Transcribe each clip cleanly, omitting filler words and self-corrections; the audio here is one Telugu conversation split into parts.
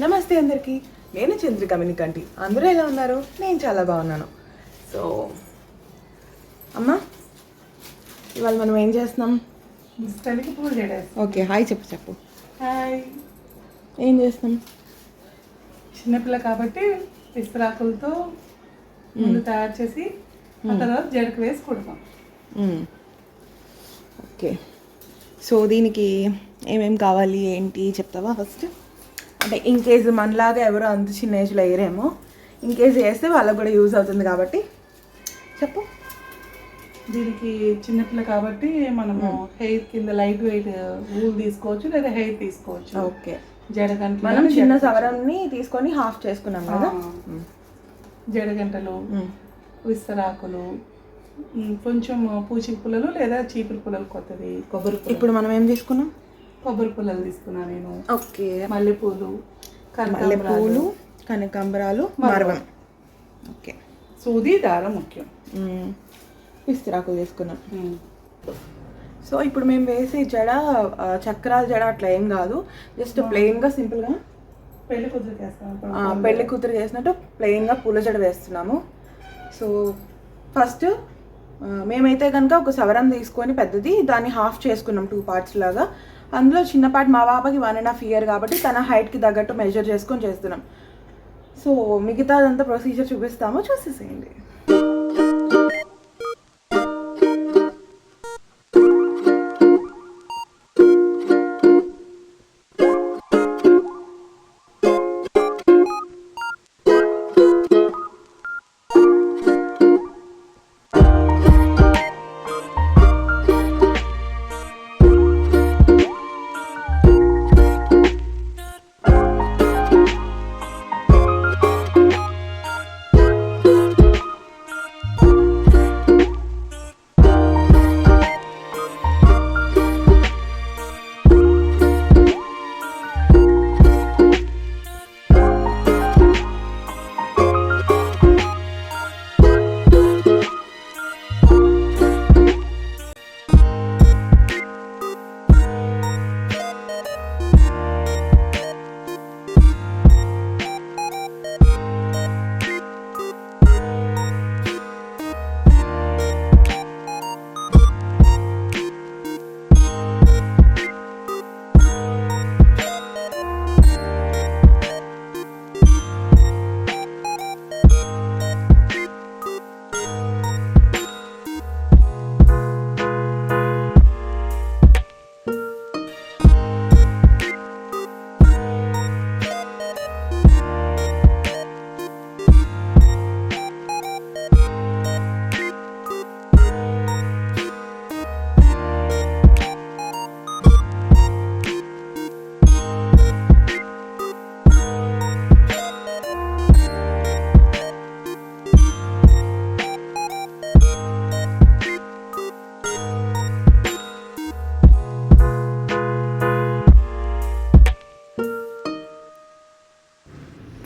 నమస్తే అందరికీ, నేను చంద్రిక మినికంటి. అందరూ ఎలా ఉన్నారు? నేను చాలా బాగున్నాను. సో అమ్మ, ఇవాళ మనం ఏం చేస్తున్నాం? స్టడీకి పూజ చేయడం. ఓకే, హాయ్ చెప్పు. హాయ్. ఏం చేస్తున్నాం? చిన్నపిల్ల కాబట్టి విస్తరాకులతో ముందు తయారు చేసి ఆ తర్వాత జడకు వేసి కుడతాం. ఓకే, సో దీనికి ఏమేమి కావాలి ఏంటి చెప్తావా ఫస్ట్? అంటే ఇన్ కేసు మనలాగా ఎవరో అంత చిన్న ఏజ్లో వేయరేమో, ఇన్ కేసు వేస్తే వాళ్ళకు కూడా యూజ్ అవుతుంది కాబట్టి చెప్పు. దీనికి చిన్నపిల్ల కాబట్టి మనము హెయిర్ కింద లైట్ వెయిట్ వూల్ తీసుకోవచ్చు లేదా హెయిర్ తీసుకోవచ్చు. ఓకే, జడగంటలు మనం చిన్న సవరంని తీసుకొని హాఫ్ చేసుకున్నాం కదా. జడగంటలు, విస్తరాకులు, కొంచెం పూచిక పుల్లలు లేదా చీపురు పుల్లలు, కొత్తది కొబ్బరి పుల్లలు. ఇప్పుడు మనం ఏం తీసుకున్నాం? కొబ్బరి పుల్లలు తీసుకున్నా నేను. ఓకే, మల్లెపూలు, కనకాంబరాలు, మరవం. ఓకే, సూది దారం ముఖ్యం. విస్తరాకులు తీసుకున్నాం. సో ఇప్పుడు మేము వేసే జడ చక్రాల జడ అట్లా ఏం కాదు, జస్ట్ ప్లెయిన్గా సింపుల్గా పెళ్లి కూతురికి వేస్తాం. పెళ్లి కూతురు వేసినట్టు ప్లెయిన్గా పూల జడ వేస్తున్నాము. సో ఫస్ట్ మేమైతే కనుక ఒక సవరం తీసుకొని పెద్దది దాన్ని హాఫ్ చేసుకున్నాం 2 parts లాగా. అందులో చిన్న పార్ట్ మా పాపకి 1.5 year కాబట్టి తన హైట్కి తగ్గట్టు మెజర్ చేసుకొని చేస్తున్నాం. సో మిగతాదంతా ప్రొసీజర్ చూపిస్తాము, చూసేసేయండి.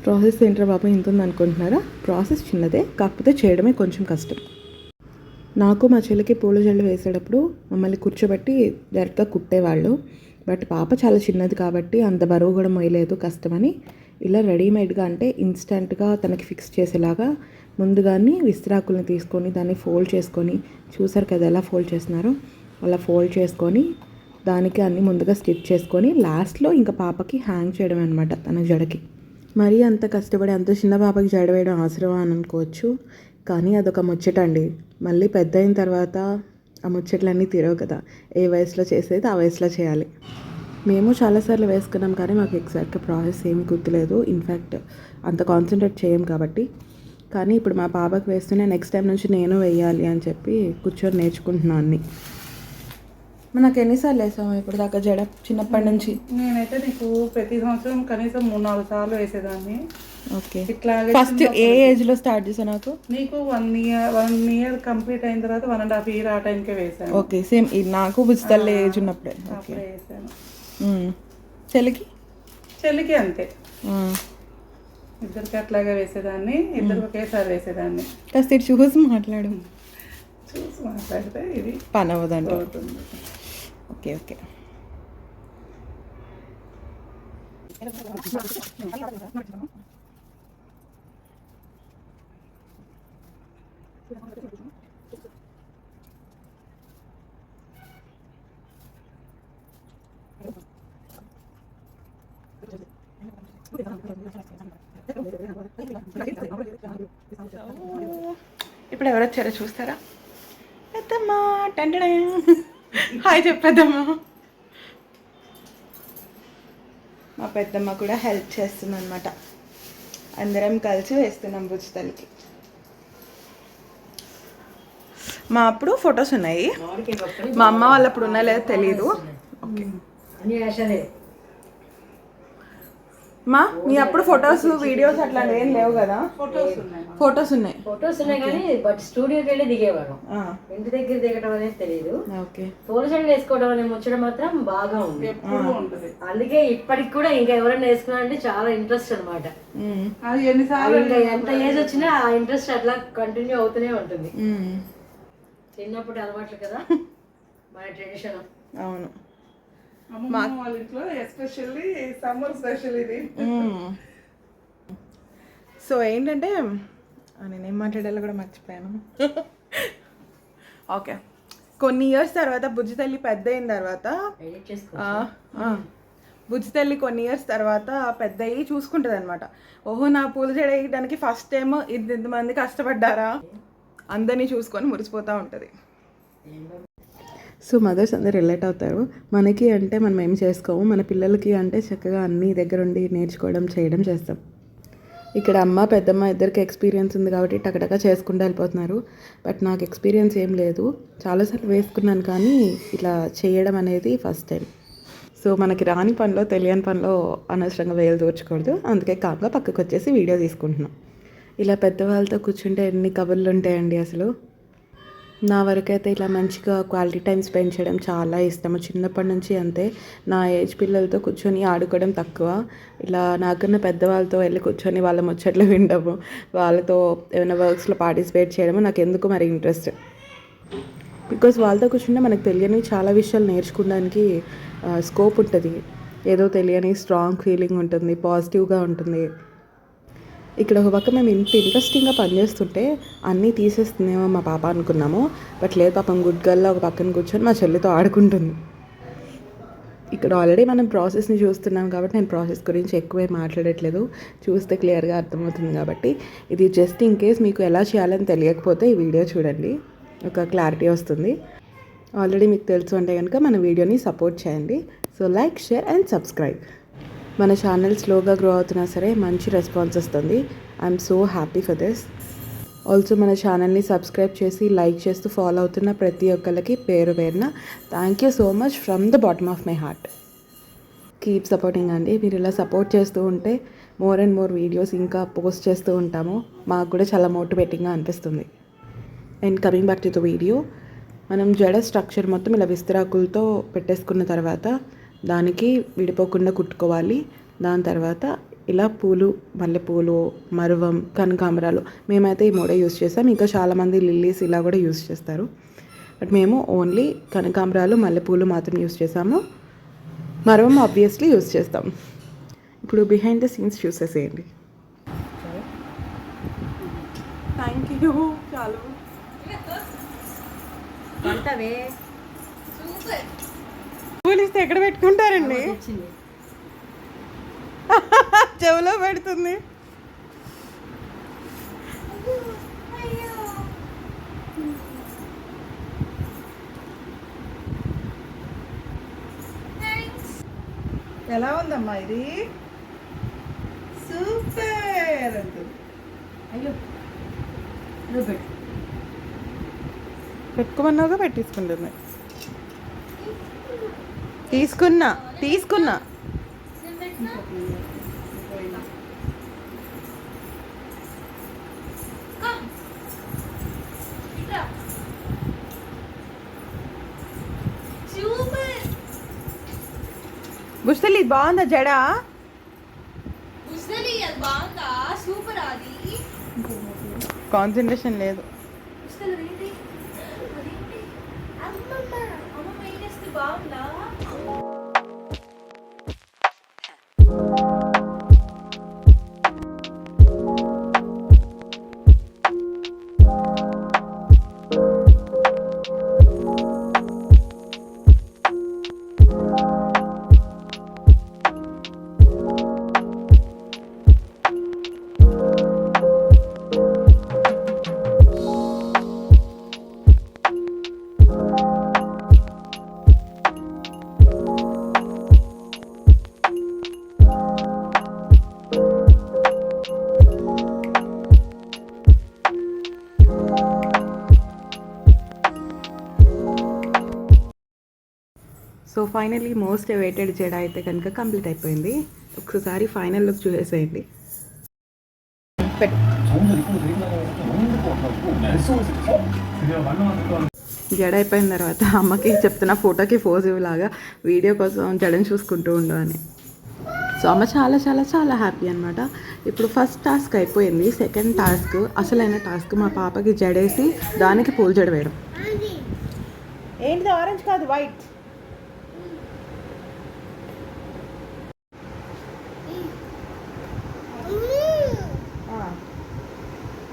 ప్రాసెస్ ఏంట్రా బాబు ఇంత ఉంది అనుకుంటున్నారా? ప్రాసెస్ చిన్నదే, కాకపోతే చేయడమే కొంచెం కష్టం. నాకు మా చెల్లికి పూల జల్లు వేసేటప్పుడు మమ్మల్ని కూర్చోబెట్టి డైరెక్ట్గా కుట్టేవాళ్ళు. బట్ పాప చాలా చిన్నది కాబట్టి అంత బరువు కూడా మొయ్యలేదు, కష్టమని ఇలా రెడీమేడ్గా అంటే ఇన్స్టెంట్గా తనకి ఫిక్స్ చేసేలాగా ముందుగానే విస్తరాకుల్ని తీసుకొని దాన్ని ఫోల్డ్ చేసుకొని, చూసారు కదా ఎలా ఫోల్డ్ చేస్తున్నారో అలా ఫోల్డ్ చేసుకొని దానికి అన్నీ ముందుగా స్టిచ్ చేసుకొని లాస్ట్లో ఇంకా పాపకి హ్యాంగ్ చేయడం అనమాట తన జడకి. మరీ అంత కష్టపడి అంత చిన్న పాపకి జడ వేయడం అవసరమా అని అనుకోవచ్చు, కానీ అదొక ముచ్చట అండి. మళ్ళీ పెద్ద అయిన తర్వాత ఆ ముచ్చట్లన్నీ తీరవు కదా. ఏ వయసులో చేసేది ఆ వయసులో చేయాలి. మేము చాలాసార్లు వేసుకున్నాం కానీ మాకు ఎగ్జాక్ట్గా ప్రాసెస్ ఏమి గుర్తులేదు. ఇన్ఫ్యాక్ట్ అంత కాన్సన్ట్రేట్ చేయం కాబట్టి. కానీ ఇప్పుడు మా పాపకి వేస్తూనే నెక్స్ట్ టైం నుంచి నేను వేయాలి అని చెప్పి కూర్చొని నేర్చుకుంటున్నాను అన్నీ. నాకు ఎన్నిసార్లు వేసాము ఇప్పుడు దాకా జడ చిన్నప్పటి నుంచి? నేనైతే నీకు ప్రతి సంవత్సరం కనీసం 3-4 సార్లు వేసేదాన్ని. ఓకే, ఇట్లా ఫస్ట్ ఏ ఏజ్లో స్టార్ట్ చేసా? నాకు 1 year కంప్లీట్ అయిన తర్వాత 1.5 year ఆ టైంకే వేసాను. ఓకే, సేమ్ నాకు బుజ్జితల్లి ఏజ్ ఉన్నప్పుడే వేసాను. చెల్లికి అంతే. ఇద్దరికి అట్లాగే వేసేదాన్ని, ఇద్దరికి ఒకేసారి వేసేదాన్ని. కాస్త చూసి మాట్లాడితే ఇది పని అవ్వదండి. ఓకే, ఇప్పుడు ఎవరు వచ్చారో చూస్తారా? పెద్దమ్మా టెంటడే హాయ్ చెప్పేద్దమ్మా. మా పెద్దమ్మ కూడా హెల్ప్ చేస్తుంది అనమాట. అందరం కలిసి వేస్తున్నాం భుజతలకి. మా అప్పుడు ఫొటోస్ ఉన్నాయి, మా అమ్మ వాళ్ళు అప్పుడు ఉన్నా లేదో తెలీదు. ఓకే మా మీ అప్పుడు ఫొటోస్ వీడియోస్ అట్లా ఏం లేవు కదా? ఫొటోస్ ఉన్నాయి కానీ బట్ స్టూడియోకి వెళ్ళి దిగేవాడు. ఇంటి దగ్గర దిగడం అనేది తెలియదు. ఓకే పూల చెండు వేసుకోవడం అనే ముచ్చడం మాత్రం బాగా ఉంది. అందుకే ఇప్పటికి కూడా ఇంకా ఎవరైనా వేసుకున్నారంటే చాలా ఇంట్రెస్ట్ అనమాట. ఇంకా ఎంత ఏజ్ వచ్చినా ఆ ఇంట్రెస్ట్ అట్లా కంటిన్యూ అవుతూనే ఉంటుంది. చిన్నప్పుడు అలవాట్లు కదా మన ట్రెడిషన్. అవును. వాళ్ళ ఇంట్లో ఎస్పెషల్లీ సమ్మర్ స్పెషల్ ఇది. సో ఏంటంటే నేనేం మాట్లాడాలో కూడా మర్చిపోయాను. ఓకే, కొన్ని ఇయర్స్ తర్వాత బుజ్జి తల్లి పెద్ద అయిన తర్వాత బుజ్జి తల్లి కొన్ని ఇయర్స్ తర్వాత పెద్ద అయ్యి చూసుకుంటుంది అనమాట. ఓహో నా పూల జడ వేయడానికి ఫస్ట్ టైం ఇంతమంది కష్టపడ్డారా అందరినీ చూసుకొని మురిసిపోతూ ఉంటుంది. సో మదర్స్ అందరు రిలేట్ అవుతారు. మనకి అంటే మనం ఏం చేసుకోము, మన పిల్లలకి అంటే చక్కగా అన్నీ దగ్గరుండి నేర్చుకోవడం చేయడం చేస్తాం. ఇక్కడ అమ్మ పెద్దమ్మ ఇద్దరికి ఎక్స్పీరియన్స్ ఉంది కాబట్టి టకటక చేసుకుంటూ వెళ్ళిపోతున్నారు. బట్ నాకు ఎక్స్పీరియన్స్ ఏం లేదు, చాలాసార్లు వేసుకున్నాను కానీ ఇలా చేయడం అనేది ఫస్ట్ టైం. సో మనకి రాని పనిలో తెలియని పనిలో అనవసరంగా వేలు దూర్చకూడదు, అందుకే కామ్గా పక్కకు వచ్చేసి వీడియో తీసుకుంటున్నాం. ఇలా పెద్దవాళ్ళతో కూర్చుంటే ఎన్ని కబుర్లు ఉంటాయండి అసలు. నా వరకైతే ఇలా మంచిగా క్వాలిటీ టైం స్పెండ్ చేయడం చాలా ఇష్టము. చిన్నప్పటి నుంచి అంతే. నా ఏజ్ పిల్లలతో కూర్చొని ఆడుకోవడం తక్కువ, ఇలా నాకన్నా పెద్దవాళ్ళతో వెళ్ళి కూర్చొని వాళ్ళ ముచ్చట్లు వినడము, వాళ్ళతో ఏమైనా వర్క్స్లో పార్టిసిపేట్ చేయడము నాకు ఎందుకు మరి ఇంట్రెస్ట్. బికాస్ వాళ్ళతో కూర్చుంటే మనకు తెలియని చాలా విషయాలు నేర్చుకోవడానికి స్కోప్ ఉంటుంది. ఏదో తెలియని స్ట్రాంగ్ ఫీలింగ్ ఉంటుంది, పాజిటివ్గా ఉంటుంది. ఇక్కడ ఒక పక్క మేము ఇంత ఇంట్రెస్టింగ్గా పనిచేస్తుంటే అన్నీ తీసేస్తుందేమో మా పాప అనుకున్నాము. బట్ లేదు, పాపం గుడ్ గర్ల్లా ఒక పక్కన కూర్చొని మా చెల్లితో ఆడుకుంటుంది. ఇక్కడ ఆల్రెడీ మనం ప్రాసెస్ని చూస్తున్నాం కాబట్టి నేను ప్రాసెస్ గురించి ఎక్కువే మాట్లాడట్లేదు, చూస్తే క్లియర్గా అర్థమవుతుంది కాబట్టి. ఇది జస్ట్ ఇన్ కేస్ మీకు ఎలా చేయాలని తెలియకపోతే ఈ వీడియో చూడండి, ఒక క్లారిటీ వస్తుంది. ఆల్రెడీ మీకు తెలుసు అంటే కనుక మన వీడియోని సపోర్ట్ చేయండి. So like, share and subscribe. మన ఛానల్ స్లోగా గ్రో అవుతున్నా సరే మంచి రెస్పాన్స్ వస్తుంది. I'm so happy for this. Also మన ఛానల్ని సబ్స్క్రైబ్ చేసి లైక్ చేస్తూ ఫాలో అవుతున్న ప్రతి ఒక్కరికి పేరు పేరున thank you so much from the bottom of my heart. Keep supporting అండి. మీరు ఇలా సపోర్ట్ చేస్తూ ఉంటే మోర్ అండ్ మోర్ వీడియోస్ ఇంకా పోస్ట్ చేస్తూ ఉంటాము. మాకు కూడా చాలా మోటివేటింగ్గా అనిపిస్తుంది. And coming back to the video, మనం జడ స్ట్రక్చర్ మొత్తం ఇలా విస్తరాకులతో పెట్టేసుకున్న తర్వాత దానికి విడిపోకుండా కుట్టుకోవాలి. దాని తర్వాత ఇలా పూలు, మల్లెపూలు, మరువం, కనకాంబరాలు, మేమైతే ఈ మూడే యూస్ చేస్తాం. ఇంకా చాలామంది లిల్లీస్ ఇలా కూడా యూస్ చేస్తారు. బట్ మేము ఓన్లీ కనకాంబరాలు, మల్లెపూలు మాత్రం యూస్ చేసాము. మరువం ఆబ్వియస్లీ యూస్ చేస్తాం. ఇప్పుడు బిహైండ్ ద సీన్స్ చూసేసేయండి. Thank you. చాలు పూలిస్తే ఎక్కడ పెట్టుకుంటారండి? చెవులో పెడుతుంది. ఎలా ఉందమ్మా ఇది? సూపర్ అంటుంది. అయ్యో పెట్టుకోమన్నాగా పెట్టించుకుంటుంది. తీసుకున్నా బుస్తలి బాగుందా జడ? కాన్సన్ట్రేషన్ లేదు. బాగుందా? ఫైనల్లీ మోస్ట్ వెయిటెడ్ జడ అయితే కనుక కంప్లీట్ అయిపోయింది. ఒకసారి ఫైనల్ లుక్ చూసేసేయండి. జడ అయిపోయిన తర్వాత అమ్మకి చెప్తున్నా ఫోటోకి పోజ్ ఇవ్వలాగా వీడియో కోసం జడని చూసుకుంటూ ఉండు అని. సో అమ్మ చాలా చాలా చాలా హ్యాపీ అనమాట. ఇప్పుడు ఫస్ట్ టాస్క్ అయిపోయింది. సెకండ్ టాస్క్, అసలైన టాస్క్, మా పాపకి జడేసి దానికి పూల జడ వేయడం. ఏంటిది? ఆరెంజ్ కాదు, వైట్.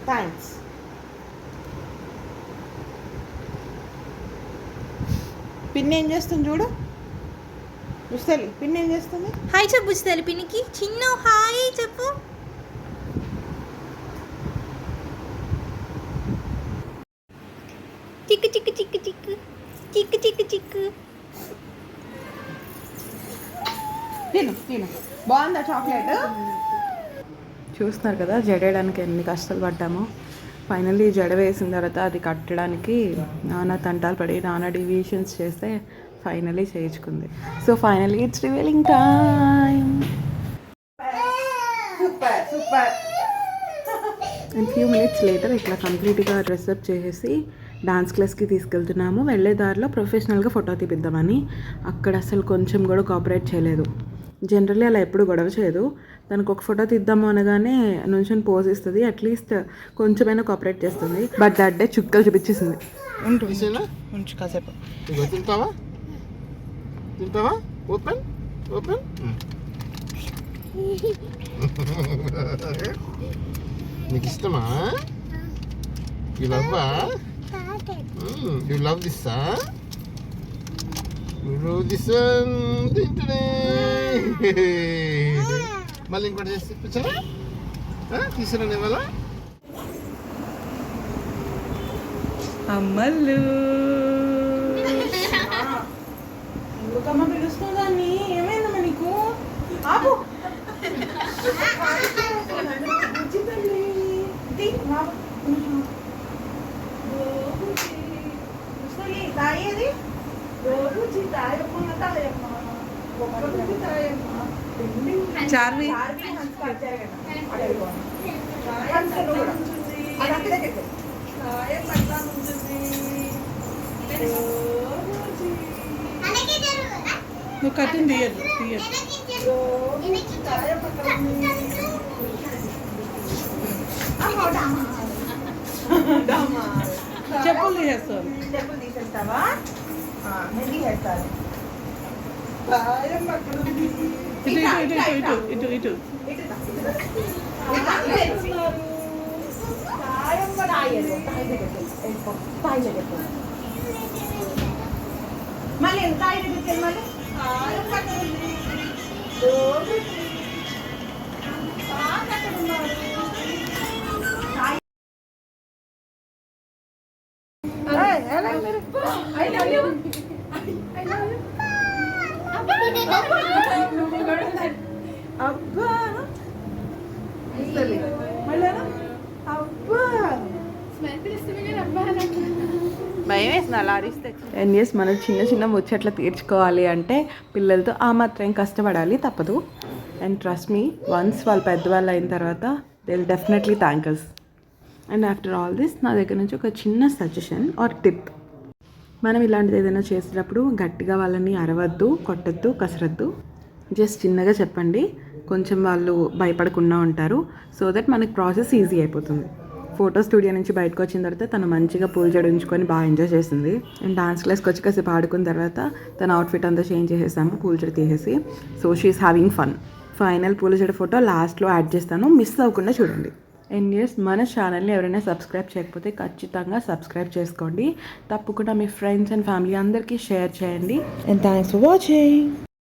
థ్యాంక్స్. పిన్ ఏం చేస్తుంది చూడు. బుజ్జితల్లి పిన్ ఏం చేస్తుంది? హాయ్ చెప్పు బుజ్జితల్లి పిన్నికి. చిన్న హాయ్ చెప్పు. చిక్కు చిక్కు చిక్కు చిక్కు చిక్కు చిక్కు చిక్కు. తిను తిను. బాగుందా చాక్లెట్? చూస్తున్నారు కదా జడేయడానికి ఎన్ని కష్టాలు పడ్డామో. ఫైనల్లీ జడ వేసిన తర్వాత అది కట్టడానికి నానా తంటాలు పడి నానా డివిజన్స్ చేస్తే ఫైనల్లీ చేయించుకుంది. So finally it's revealing time. Super super. And few minutes later ఇట్లా కంప్లీట్గా డ్రెస్అప్ చేసేసి డాన్స్ క్లాస్కి తీసుకెళ్తున్నాము. వెళ్ళే దారిలో ప్రొఫెషనల్గా ఫోటో తీపిద్దామని. అక్కడ అసలు కొంచెం కూడా కోఆపరేట్ చేయలేదు. జనరల్లీ అలా ఎప్పుడు గొడవ చేయదు. దానికి ఒక ఫోటో తీద్దాము అనగానే నుంచొని పోజ్ ఇస్తుంది, అట్లీస్ట్ కొంచెమైనా కోఆపరేట్ చేస్తుంది. బట్ దట్ డే చుక్కలు చూపించేసింది. ఉంచు కాసేపు. తింటావా? Open open. నీకు ఇష్టమా? యు లవ్వా? You love this? You love this? తింటనే. మళ్ళీ ఇంకోటి చేసి ఇప్పించరా? తీసుకురండి ఇవాళ. అమ్మలు ఎందుకమ్మ పిలుస్తుందాన్ని? ఏమైందమ్మా నీకు? ఆపు. తాయేది చార్వి నువ్వు కట్టింది తీయదు తీయదు. చెప్పులు తీసేస్తాను. చెప్పులు తీసేస్తావా? మెల్లి వేస్తారు. ఇటు ఇటు ఇటు ఇటు ఇటు మళ్ళీ తాయి మళ్ళీ అబ్బా భయం వేసిన అలా అరిస్తే. అండ్ ఎస్, మనం చిన్న చిన్న ముచ్చట్లు తీర్చుకోవాలి అంటే పిల్లలతో ఆ మాత్రం కష్టపడాలి, తప్పదు. అండ్ ట్రస్ట్ మీ, వన్స్ వాళ్ళు పెద్దవాళ్ళు అయిన తర్వాత they will definitely thank us. And after all this నా దగ్గర నుంచి ఒక చిన్న సజెషన్ ఆర్ టిప్. మనం ఇలాంటిది ఏదైనా చేసేటప్పుడు గట్టిగా వాళ్ళని అరవద్దు, కొట్టద్దు, కసరద్దు. జస్ట్ చిన్నగా చెప్పండి, కొంచెం వాళ్ళు భయపడకుండా ఉంటారు. సో దట్ మనకి ప్రాసెస్ ఈజీ అయిపోతుంది. ఫోటో స్టూడియో నుంచి బయటకు వచ్చిన తర్వాత తను మంచిగా పూలు జడించుకొని బాగా ఎంజాయ్ చేసింది. అండ్ డాన్స్ క్లాస్కి వచ్చి కాసేపు ఆడుకున్న తర్వాత తన అవుట్ఫిట్ అంతా చేంజ్ చేసేసాము పూల జడ తీసేసి. So she is having fun. Final పూల జడ ఫోటో లాస్ట్లో యాడ్ చేస్తాను, మిస్ అవ్వకుండా చూడండి. అండ్ ఎస్, మన ఛానల్ని ఎవరైనా సబ్స్క్రైబ్ చేయకపోతే ఖచ్చితంగా సబ్స్క్రైబ్ చేసుకోండి. తప్పకుండా మీ ఫ్రెండ్స్ అండ్ ఫ్యామిలీ అందరికీ షేర్ చేయండి. And thanks for watching.